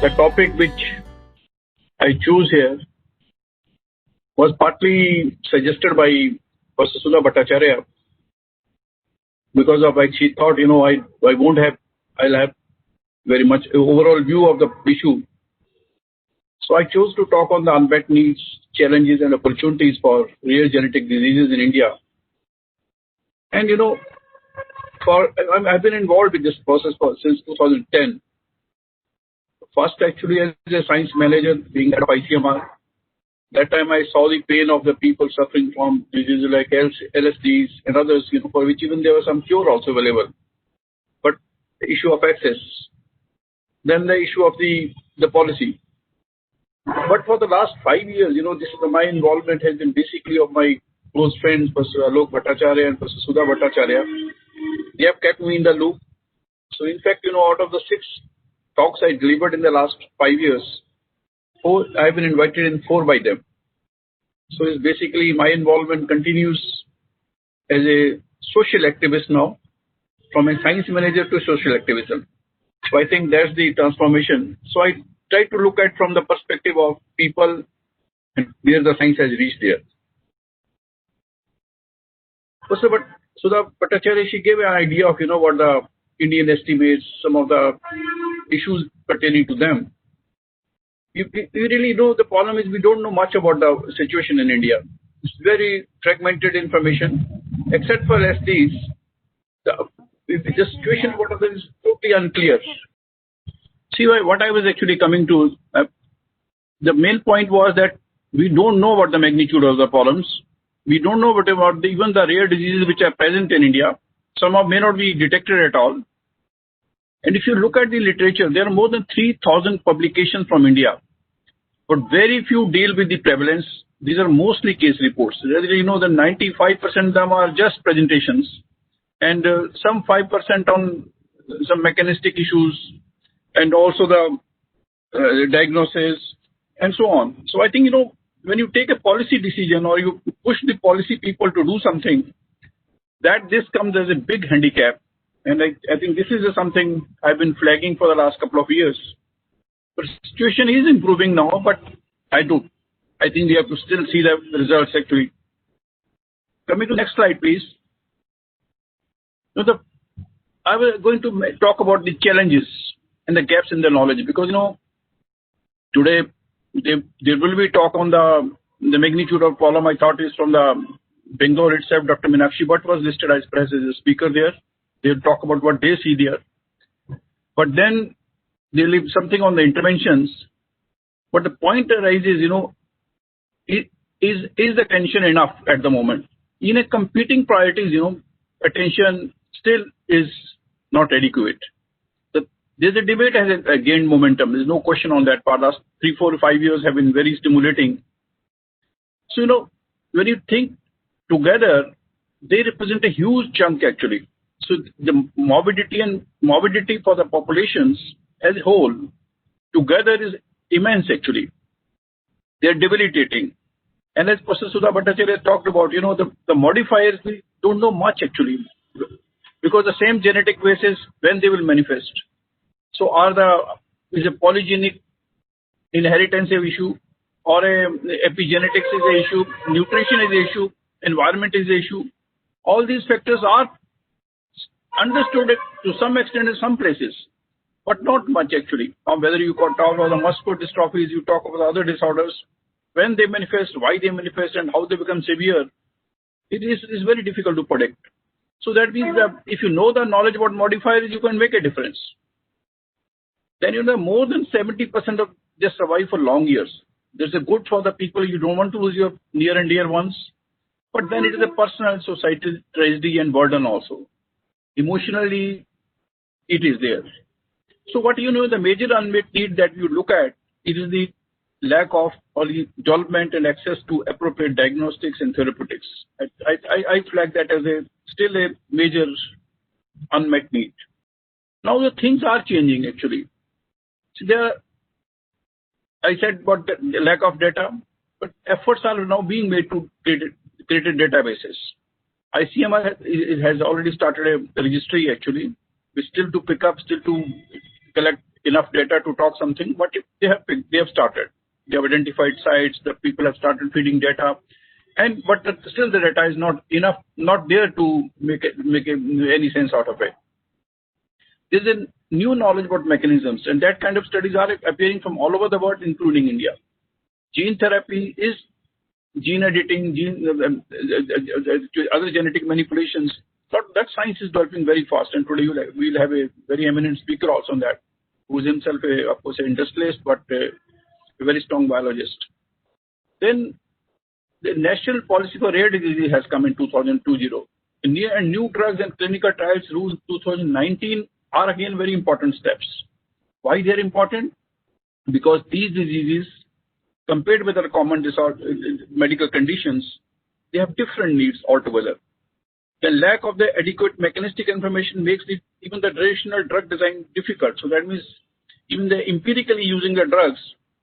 The topic which I choose here was partly suggested by Professor Sudha Bhattacharya because of like she thought, I'll have very much overall view of the issue. So I chose to talk on the unmet needs, challenges and opportunities for rare genetic diseases in India. And I've been involved with this process since 2010. First, actually, as a science manager, being at ICMR, that time I saw the pain of the people suffering from diseases like LSDs and others, for which even there was some cure also available. But the issue of access, then the issue of the policy. But for the last 5 years, this is my involvement has been basically of my close friends, Professor Alok Bhattacharya and Professor Sudha Bhattacharya. They have kept me in the loop. So in fact, out of the 6 talks I delivered in the last 5 years, 4 I've been invited in 4 by them. So it's basically my involvement continues as a social activist now, from a science manager to social activism. So I think that's the transformation. So I try to look at from the perspective of people and where the science has reached there. So, but Sudha Bhattacharya, she gave an idea of what the Indian estimates, some of the issues pertaining to them. We really know the problem is we don't know much about the situation in India. It's very fragmented information, except for STs. The situation what is totally unclear. See, what I was actually coming to, the main point was that we don't know what the magnitude of the problems. We don't know what about even the rare diseases which are present in India. Some of may not be detected at all. And if you look at the literature, there are more than 3,000 publications from India, but very few deal with the prevalence. These are mostly case reports. The 95% of them are just presentations, and some 5% on some mechanistic issues, and also the diagnosis, and so on. So I think, when you take a policy decision or you push the policy people to do something, this comes as a big handicap. And I think this is something I've been flagging for the last couple of years. But the situation is improving now, but I think we have to still see the results actually. Coming to the next slide, please. I was going to talk about the challenges and the gaps in the knowledge, because today there will be talk on the magnitude of problem. I thought is from the Bangalore itself. Dr. Meenakshi Bhatt was listed as a speaker there. They'll talk about what they see there. But then they'll leave something on the interventions. But the point arises, is the attention enough at the moment? In a competing priorities, attention still is not adequate. There's a debate has gained momentum. There's no question on that part. Last 3, 4, 5 years have been very stimulating. So, when you think together, they represent a huge chunk actually. So the morbidity for the populations as a whole together is immense actually. They're debilitating. And as Professor Sudha Bhattacharya talked about, the modifiers, we don't know much actually, because the same genetic basis when they will manifest. So is a polygenic inheritance an issue, or epigenetics is an issue, nutrition is an issue, environment is an issue. All these factors are understood to some extent in some places, but not much actually. Whether you talk about the muscular dystrophies, you talk about other disorders, when they manifest, why they manifest, and how they become severe, it is very difficult to predict. So that means that if you know the knowledge about modifiers, you can make a difference. Then more than 70% of just survive for long years. There's a good for the people. You don't want to lose your near and dear ones, but then it is a personal and societal tragedy and burden also. Emotionally, it is there. So what the major unmet need that you look at, it is the lack of or the development and access to appropriate diagnostics and therapeutics. I flag that as still a major unmet need. Now the things are changing actually. So I said about the lack of data, but efforts are now being made to create databases. ICMR has already started a registry actually, which still to pick up, still to collect enough data to talk something, but they have started. They have identified sites. The people have started feeding data, but still the data is not enough, not there to make any sense out of it. There's a new knowledge about mechanisms, and that kind of studies are appearing from all over the world, including India. Gene therapy is gene editing, other genetic manipulations. That science is developing very fast, and today we'll have a very eminent speaker also on that, who is himself, of course, an industrialist, but a very strong biologist. Then the National Policy for Rare Diseases has come in 2020. And new drugs and clinical trials rules 2019 are again very important steps. Why they are important? Because these diseases, compared with other common medical conditions, they have different needs altogether. The lack of the adequate mechanistic information makes even the traditional drug design difficult. So that means even the empirically using the drugs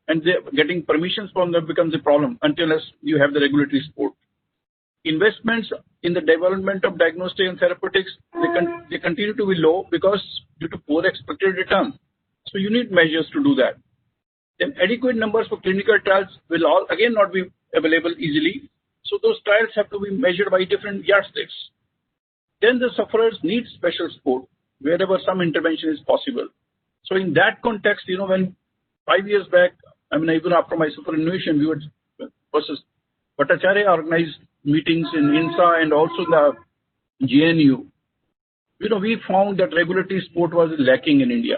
and getting permissions from them becomes a problem until you have the regulatory support. Investments in the development of diagnostic and therapeutics, they continue to be low because due to poor expected return. So you need measures to do that. Then adequate numbers for clinical trials will again not be available easily. So those trials have to be measured by different yardsticks. Then the sufferers need special support wherever some intervention is possible. So in that context, when 5 years back, even after my superannuation, we were versus Puducherry organized meetings in INSA and also the GNU. We found that regulatory support was lacking in India.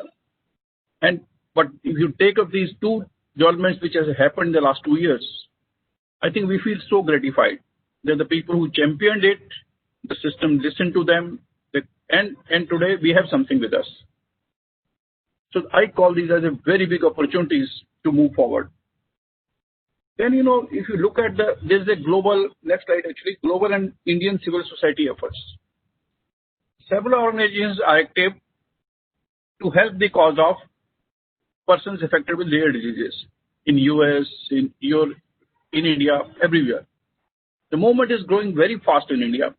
But if you take up these two developments which has happened in the last 2 years, I think we feel so gratified that the people who championed it, the system listened to them, and today we have something with us. So I call these as a very big opportunities to move forward. Then, if you look at there's a global, next slide actually, global and Indian civil society efforts. Several organizations are active to help the cause of persons affected with rare diseases in US, in Europe, in India, everywhere. The movement is growing very fast in India,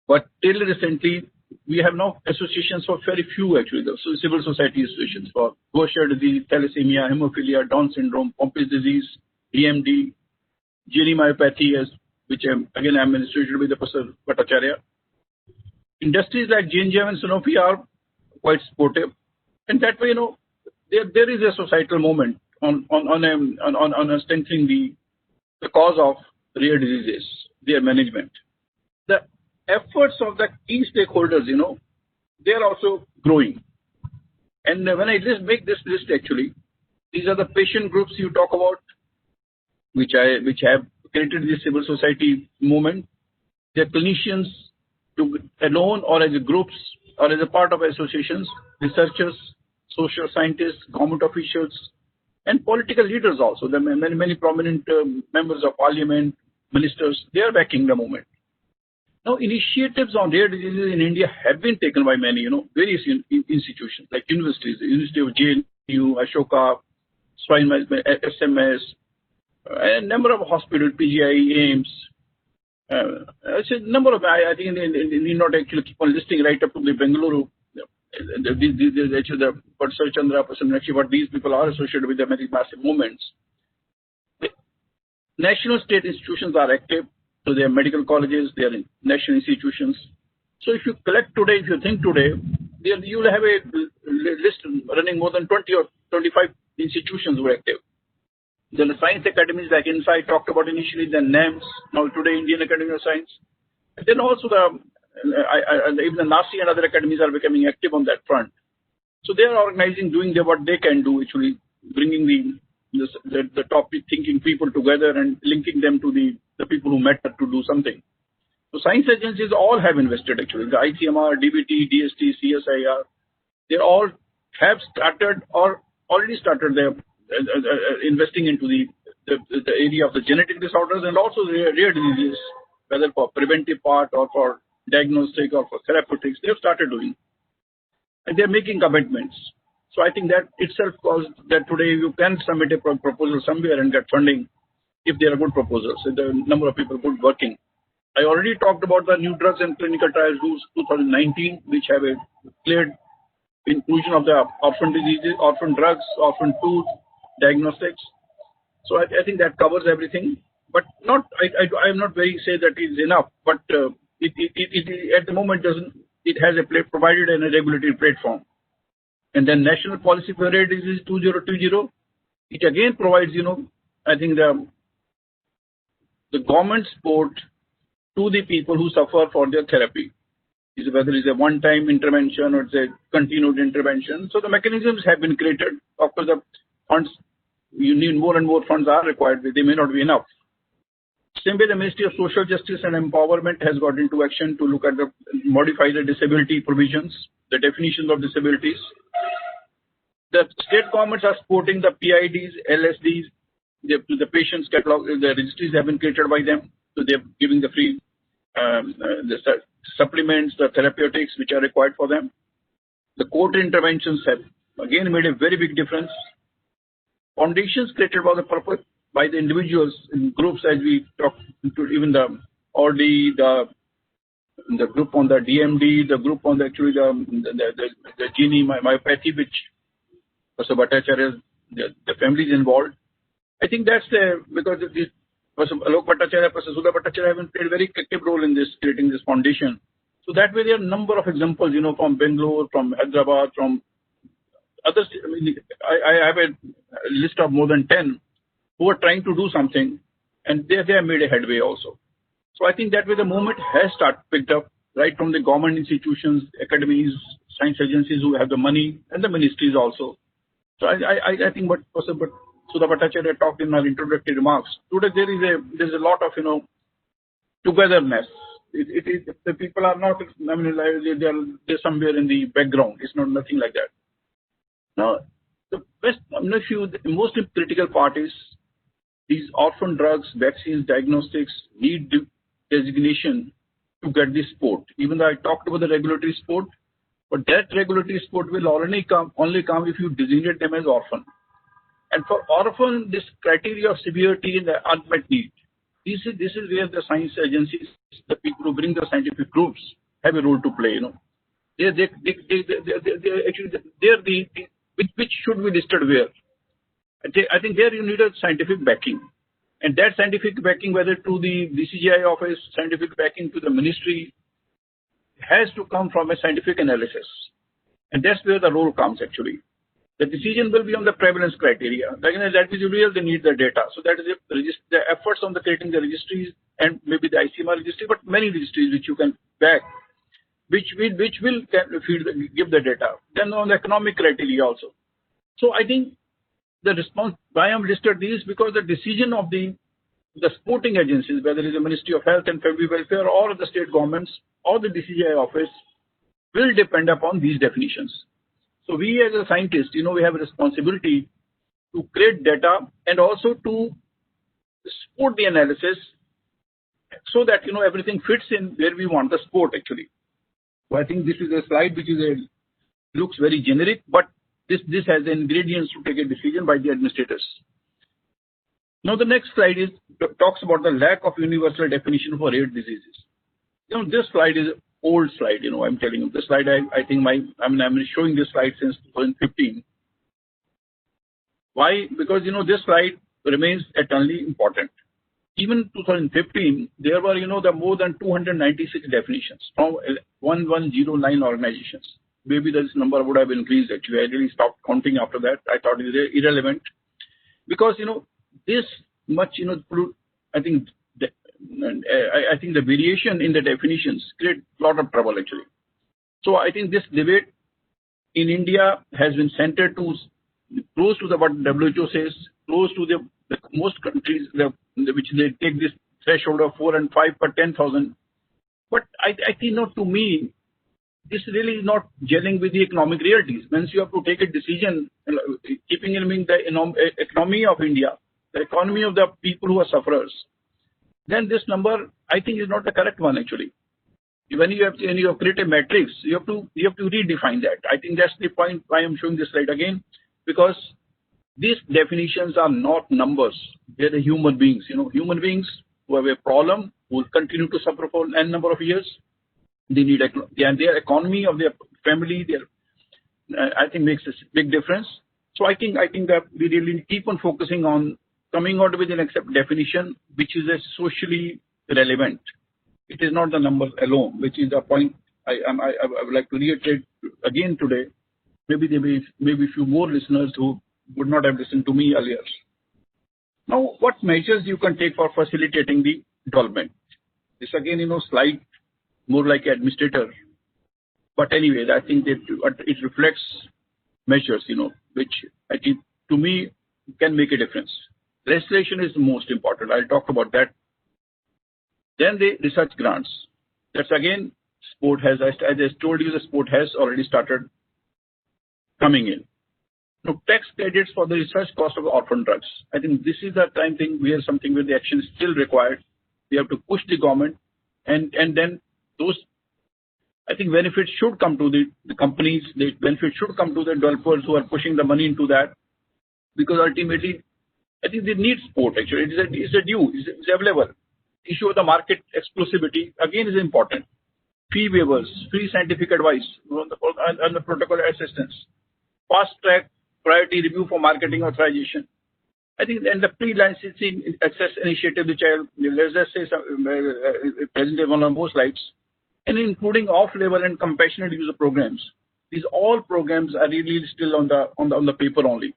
but till recently, we have now associations for very few actually, so civil society associations for Gaucher disease, thalassemia, hemophilia, Down syndrome, Pompe's disease, EMD, GNE myopathy, which again I'm associated with the Professor Puducherry. Industries like J&J and Sanofi are quite supportive, and that way, there is a societal movement on strengthening the cause of rare diseases, their management. The efforts of the key stakeholders, they are also growing. And when I make this list, actually, these are the patient groups you talk about, which have created this civil society movement. They are clinicians alone or as groups or as a part of associations, researchers, social scientists, government officials, and political leaders also. There are many prominent members of parliament, ministers, they are backing the movement. Now, initiatives on rare diseases in India have been taken by many, various institutions like universities, the University of JNU, Ashoka, Swine SMS, a number of hospitals, PGI, AIMS. It's a number of, I think they need not actually keep on listing right up to the Bengaluru. Actually the Professor Chandra, but these people are associated with the many massive movements. The national state institutions are active, so they are medical colleges, they are national institutions. So if you collect today, if you think today, you will have a list running more than 20 or 25 institutions who are active. Then the science academies like INSA I talked about initially, then NAMS, now today Indian Academy of Science. And then also even the NASI and other academies are becoming active on that front. So they are organizing, doing what they can do, actually bringing the top thinking people together and linking them to the people who matter to do something. So science agencies all have invested actually. The ICMR, DBT, DST, CSIR, they all have started or already started their investing into the area of the genetic disorders and also the rare diseases, whether for preventive part or for diagnostic or for therapeutics. They have started doing, and they are making commitments. So I think that itself caused that today you can submit a proposal somewhere and get funding if they are good proposals. So the number of people good working. I already talked about the new drugs and clinical trials rules 2019, which have cleared inclusion of the orphan diseases, orphan drugs, orphan food, diagnostics. So I think that covers everything, but not. I am not very say that it is enough, but it at the moment doesn't. It has provided a regulatory platform, and then National Policy for Rare Disease 2020. It again provides, I think the government support to the people who suffer for their therapy, whether it's a one-time intervention or it's a continued intervention. So the mechanisms have been created. Of course, the funds, you need more and more funds are required, but they may not be enough. Same way, the Ministry of Social Justice and Empowerment has got into action to look at modify the disability provisions, the definitions of disabilities. The state governments are supporting the PIDs, LSDs, the patients catalog, the registries have been created by them, so they're giving the free the supplements, the therapeutics which are required for them. The court interventions have again made a very big difference. Foundations created for the purpose by the individuals in groups, as we talked to, even the ORD, the group on the DMD, the group on the genie myopathy, which Professor Bhattacharya, the families involved. I think that's because this Professor Alok Bhattacharya, Professor Sudha Bhattacharya have played a very active role in this creating this foundation. So that way there are a number of examples, from Bangalore, from Hyderabad, from others. I have a list of more than 10 who are trying to do something, and they have made a headway also. So I think that way the movement has picked up right from the government institutions, academies, science agencies who have the money, and the ministries also. So I think what Professor Sudha Bhattacharya talked in our introductory remarks. Today there's a lot of togetherness. It is the people are not. I mean, they're somewhere in the background. It's not nothing like that. Now the most critical part is these orphan drugs, vaccines, diagnostics need designation to get this support. Even though I talked about the regulatory support, but that regulatory support will only come if you designate them as orphan. And for orphan, this criteria of severity and the unmet need. This is where the science agencies, the people who bring the scientific groups, have a role to play. They're the which should be listed where. I think there you need a scientific backing, and that scientific backing, whether to the DCGI office, scientific backing to the ministry, has to come from a scientific analysis, and that's where the role comes actually. The decision will be on the prevalence criteria. That is real, they need the data. So that is the efforts on the creating the registries and maybe the ICMR registry, but many registries which you can back, which will give the data. Then on the economic criteria also. So I think the response, why I am listed these, because the decision of the supporting agencies, whether it is the Ministry of Health and Family Welfare or the state governments or the DCGI office, will depend upon these definitions. So we as a scientist, we have a responsibility to create data and also to support the analysis so that everything fits in where we want the support actually. So I think this is a slide which looks very generic, but this has the ingredients to take a decision by the administrators. Now the next slide talks about the lack of universal definition for rare diseases. This slide is an old slide. I'm telling you, this slide I think I'm showing this slide since 2015. Why? Because this slide remains eternally important. Even 2015, there were the more than 296 definitions from 1109 organizations. Maybe this number would have increased actually. I really stopped counting after that. I thought it was irrelevant because this much I think the variation in the definitions create a lot of trouble actually. So I think this debate in India has been centered to close to what WHO says, close to the most countries which they take this threshold of 4 and 5 per 10,000. But I think to me, this really is not gelling with the economic realities. Once you have to take a decision, keeping in mind the economy of India, the economy of the people who are sufferers, then this number I think is not the correct one actually. When you have created a matrix, you have to redefine that. I think that's the point why I'm showing this slide again, because these definitions are not numbers. They're the human beings. Human beings who have a problem, who will continue to suffer for n number of years. They need their economy of their family, their I think makes a big difference. So I think that we really keep on focusing on coming out with an accept definition which is a socially relevant. It is not the numbers alone, which is the point I would like to reiterate again today. Maybe there may be few more listeners who would not have listened to me earlier. Now, what measures you can take for facilitating the development? This again, slide more like administrator. But anyway, I think that it reflects measures, which I think to me can make a difference. Legislation is the most important. I'll talk about that. Then the research grants. That's again, sport has, as I told you, the sport has already started coming in. Now, tax credits for the research cost of orphan drugs. I think this is the time thing where something where the action is still required. We have to push the government, and then those, I think, benefits should come to the companies. The benefits should come to the developers who are pushing the money into that, because ultimately, I think they need support. Actually, it's a due. It's available. Issue of the market exclusivity again is important. Fee waivers, free scientific advice, and the protocol assistance, fast track priority review for marketing authorization. I think, and the pre-licensing access initiative, which let's just say presented on both slides, and including off-label and compassionate user programs. These all programs are really still on the paper only.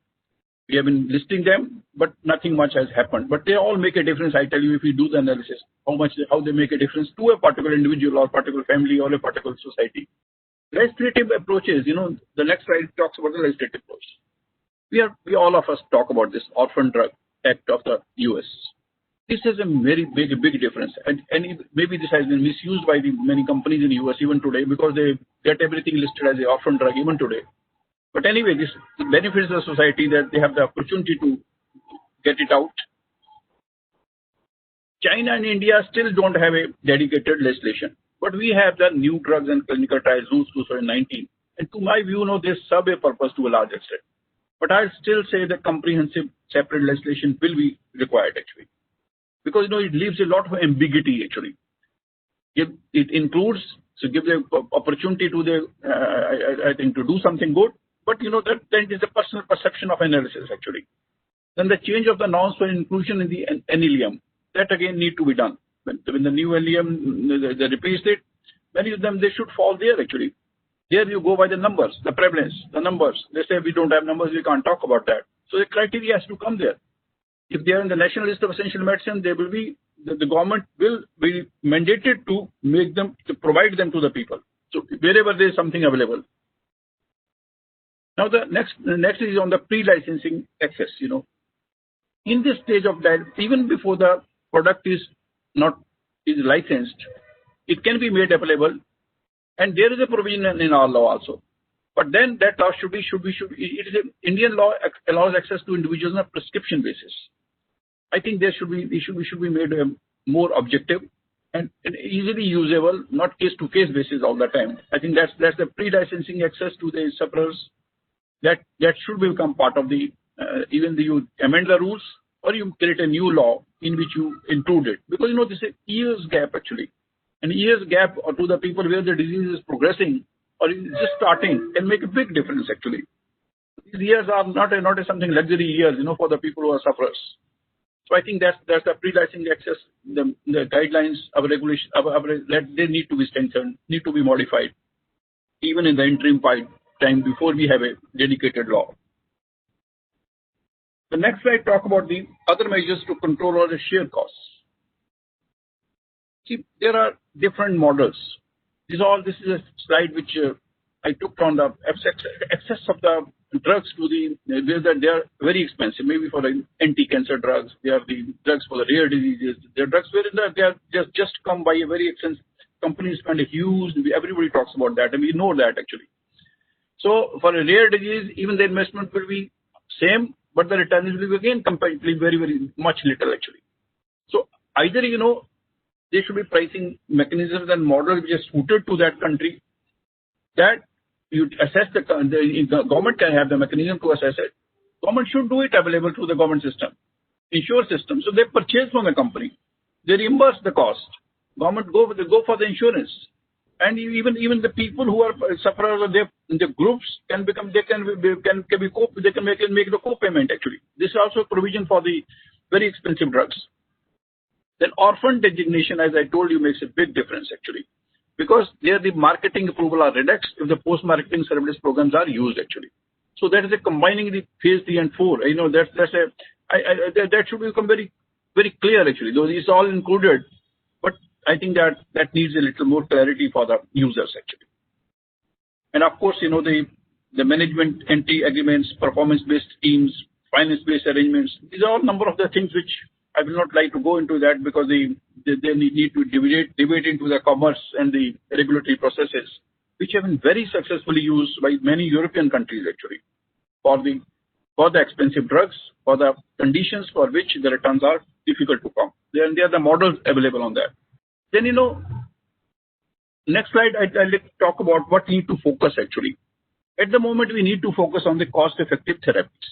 We have been listing them, but nothing much has happened. But they all make a difference. I tell you, if we do the analysis, how they make a difference to a particular individual or particular family or a particular society. Legislative approaches. The next slide talks about the legislative approach. We all of us talk about this Orphan Drug Act of the US. This is a very big difference, and maybe this has been misused by the many companies in the US even today, because they get everything listed as an orphan drug even today. But anyway, this benefits the society that they have the opportunity to get it out. China and India still don't have a dedicated legislation, but we have the new drugs and clinical trials rules 2019, and to my view, they serve a purpose to a large extent. But I still say that comprehensive separate legislation will be required actually, because it leaves a lot of ambiguity actually. It includes, so gives the opportunity to I think to do something good, but that then is a personal perception of analysis actually. Then the change of the norms for inclusion in the NLEM, that again need to be done. When the new NLEM they replaced it, many of them they should fall there actually. There you go by the numbers, the prevalence, the numbers. They say we don't have numbers, we can't talk about that. So the criteria has to come there. If they are in the national list of essential medicine, they will be, the government will be mandated to make them, to provide them to the people. So wherever there is something available. Now the next is on the pre-licensing access. In this stage of that, even before the product is licensed, it can be made available. And there is a provision in our law also, but then that law should be. It is Indian law allows access to individuals on a prescription basis. I think it should be made more objective and easily usable, not case to case basis all the time. I think that's the pre-licensing access to the sufferers. That should become part of the even you amend the rules or you create a new law in which you include it, because this is a years gap actually. And years gap to the people where the disease is progressing or is just starting can make a big difference actually. These years are not something luxury years, for the people who are sufferers. So I think that's the pre-licensing access, the guidelines, our regulation, that they need to be strengthened, need to be modified, even in the interim time before we have a dedicated law. The next slide talk about the other measures to control or the sheer costs. See, there are different models. This is a slide which I took on the access of the drugs to where they are very expensive. Maybe for the anti-cancer drugs, they are the drugs for the rare diseases. They are drugs where they are just come by a very expensive. Companies spend a huge. Everybody talks about that, and we know that actually. So for a rare disease, even the investment will be same, but the return will be again comparatively very, very much little actually. So either there should be pricing mechanisms and models which are suited to that country, that you assess the government can have the mechanism to assess it. Government should do it available through the government system, insure system. So they purchase from the company, they reimburse the cost. Government go for the insurance, and even the people who are sufferers, they the groups can become, they can make the co-payment actually. This is also a provision for the very expensive drugs. Then orphan designation, as I told you, makes a big difference actually, because there the marketing approval are reduced if the post-marketing service programs are used actually. So that is a combining the phase 3 and 4. That should become very, very clear actually. Though it's all included, but I think that needs a little more clarity for the users actually. And of course, the management entry agreements, performance-based teams, finance-based arrangements. These are all number of the things which I will not like to go into that, because they need to debate into the commerce and the regulatory processes, which have been very successfully used by many European countries actually for the expensive drugs, for the conditions for which the returns are difficult to come. There are the models available on that. Then next slide I'll talk about what we need to focus actually. At the moment we need to focus on the cost-effective therapies,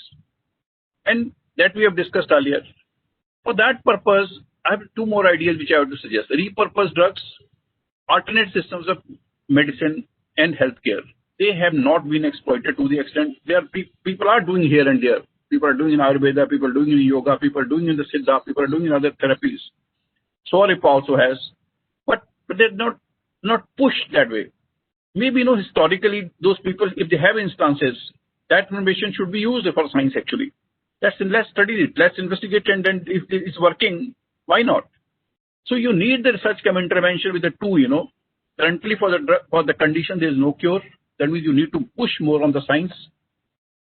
and that we have discussed earlier. For that purpose, I have two more ideas which I have to suggest. Repurposed drugs, alternate systems of medicine and healthcare. They have not been exploited to the extent people are doing here and there. People are doing in Ayurveda, people are doing in yoga, people are doing in the Siddha, people are doing in other therapies. SORIP also has, but they're not pushed that way. Maybe historically those people, if they have instances, that information should be used for science actually. Let's study it, let's investigate, and then if it's working, why not? So you need the research intervention with the two. Currently for the condition there is no cure. That means you need to push more on the science.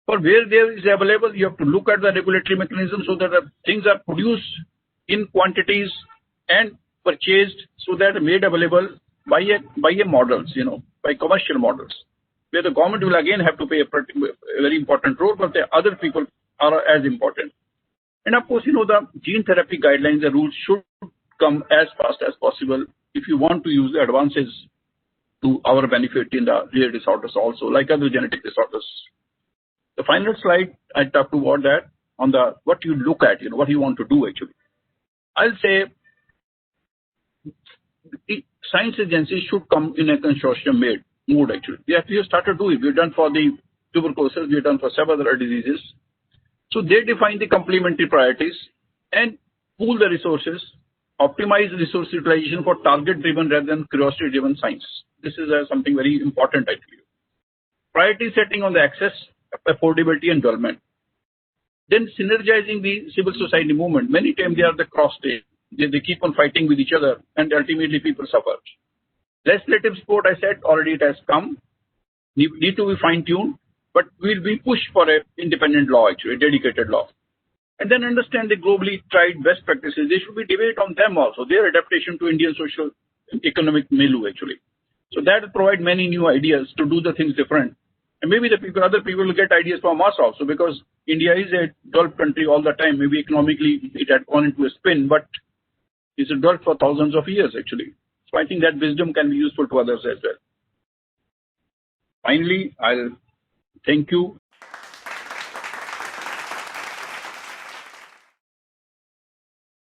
For where there is available, you have to look at the regulatory mechanism so that the things are produced in quantities and purchased, so that are made available by a models, by commercial models, where the government will again have to play a very important role, but the other people are as important. And of course, the gene therapy guidelines, the rules should come as fast as possible if you want to use the advances to our benefit in the rare disorders also, like other genetic disorders. The final slide, I talk about that on the what you look at, what you want to do actually. I'll say the science agencies should come in a consortium mode actually. We have started doing. We've done for the tuberculosis, we've done for several other diseases. So they define the complementary priorities and pool the resources, optimize resource utilization for target-driven rather than curiosity-driven science. This is something very important, I feel. Priority setting on the access, affordability, and development. Then synergizing the civil society movement. Many times they are the cross-state. They keep on fighting with each other, and ultimately people suffer. Legislative support, I said, already it has come. Need to be fine-tuned, but we'll be pushed for an independent law, actually, a dedicated law. And then understand the globally tried best practices. There should be debate on them also, their adaptation to Indian social economic milieu, actually. So that will provide many new ideas to do the things different. And maybe other people will get ideas from us also, because India is a developed country all the time. Maybe economically it had gone into a spin, but it's developed for thousands of years, actually. So I think that wisdom can be useful to others as well. Finally, I'll thank you